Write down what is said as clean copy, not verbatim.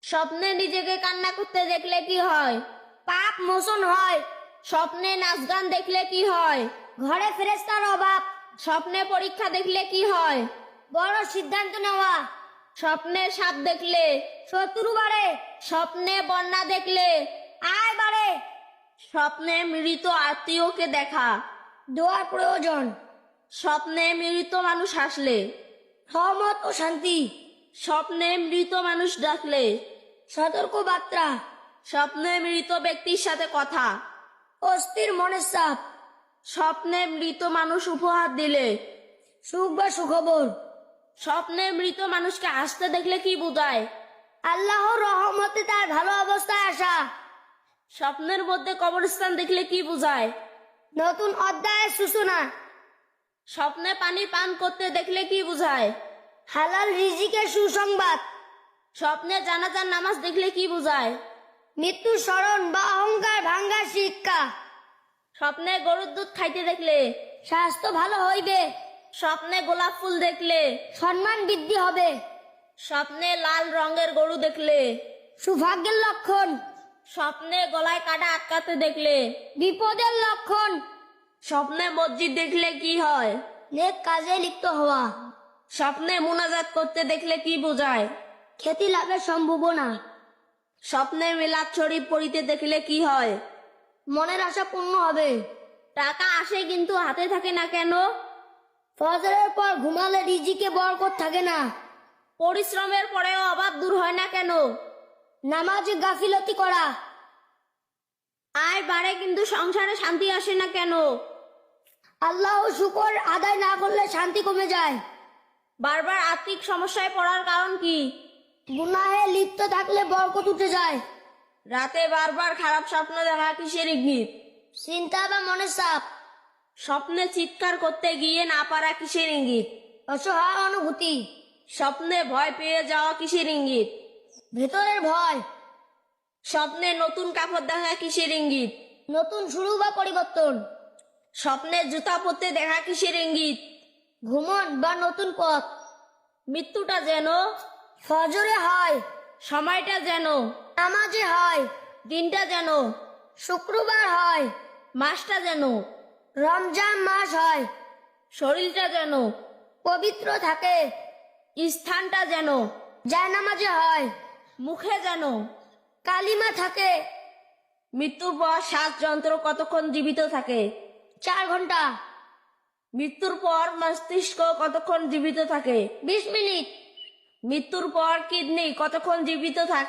স্বপ্নে নিজেকে কান্না করতে দেখলে কি হয়? পাপ মোচন হয়। স্বপ্নে নাচ গান দেখলে কি হয়? ঘরে ফেরেশতার অভাব। স্বপ্নে পরীক্ষা দেখলে কি হয়? বড় সিদ্ধান্ত নেওয়া। স্বপ্নে সাপ দেখলে শত্রু বাড়ে। স্বপ্নে বন্যা দেখলে আয় বাড়ে। স্বপ্নে মৃত আত্মীয়কে দেখা, দোয়ার প্রয়োজন। স্বপ্নে মৃত মানুষ হাসলে রহমত ও শান্তি। স্বপ্নে মৃত মানুষ ডাকলে সতর্ক বার্তা। স্বপ্নে মৃত ব্যক্তির সাথে কথা, অস্থির মনের চাপ। স্বপ্নে মৃত মানুষ উপহার দিলে সুখ বা সুখবর। স্বপ্নে মৃত মানুষকে হাসতে দেখলে কি বোঝায়? আল্লাহর রহমতে তার ভালো অবস্থায় আসা। স্বপ্নের মধ্যে কবরস্থান দেখলে কি বোঝায়? নতুন অধ্যায়ের সূচনা। স্বপ্নে পানি পান করতে দেখলে কি বোঝায়? হালাল রিজিকের সুসংবাদ। স্বপ্নে জানাজার নামাজ দেখলে কি বোঝায়? মৃত্যুর স্মরণ বা অহংকার ভাঙ্গার শিক্ষা। স্বপ্নে গরুর দুধ খাইতে দেখলে স্বাস্থ্য ভালো হইবে। স্বপ্নে গোলাপ ফুল দেখলে সম্মান বৃদ্ধি হবে। স্বপ্নে লাল রঙের গরু দেখলে সৌভাগ্যের লক্ষণ। স্বপ্নে গলায় কাটা আটকাতে দেখলে বিপদের লক্ষণ। স্বপ্নে মসজিদ দেখলে কি হয়? নেক কাজে লিপ্ত হওয়া। স্বপ্নে মুনাজাত করতে দেখলে কি বোঝায়? খ্যাতি লাভের সম্ভাবনা। স্বপ্নে মিলাদ শরীফ পড়িতে দেখলে কি হয়? মনের আশা পূর্ণ হবে। টাকা আসে কিন্তু হাতে থাকে না কেন? ফজরের পর ঘুমালে রিজিকে বরকত থাকে না। পরিশ্রমের পরেও অভাব দূর হয় না কেন? নামাজে গাফিলতি করা। আয় বাড়ে কিন্তু সংসারে শান্তি আসে না কেন? আল্লাহ শুকর আদায় না করলে শান্তি কমে যায়। বারবার আর্থিক সমস্যায় পড়ার কারণ কি? গুনাহে লিপ্ত থাকলে বরকত উঠে যায়। রাতে বারবার খারাপ স্বপ্ন দেখা কিসের ইঙ্গিত? চিন্তা বা মনের চাপ। স্বপ্নে চিৎকার করতে গিয়ে না পারা কিসের ইঙ্গিত? অসহায় অনুভূতি। স্বপ্নে ভয় পেয়ে যাওয়া কিসের ইঙ্গিত? ভেতরের ভয়। স্বপ্নে নতুন কাপড় দেখা কিসের ইঙ্গিত? নতুন শুরু বা পরিবর্তন। স্বপ্নে জুতা পরতে দেখা কিসের ইঙ্গিত? ভ্রমণ বা নতুন পথ। মৃত্যুটা যেন ফজরে হয়। সময়টা যেন নামাজে হয়। দিনটা যেন শুক্রবার হয়। মাসটা যেন রমজান মাস হয়। শরীরটা যেন পবিত্র থাকে। স্থানটা যেন জায়নামাজে হয়। মুখে যেন কালিমা থাকে। মৃত্যুর পর শ্বাস যন্ত্র কতক্ষণ জীবিত থাকে? 4 ঘন্টা। মৃত্যুর পর মস্তিষ্ক কতক্ষণ জীবিত থাকে? 20 মিনিট। মৃত্যুর পর কিডনি কতক্ষণ জীবিত থাকে?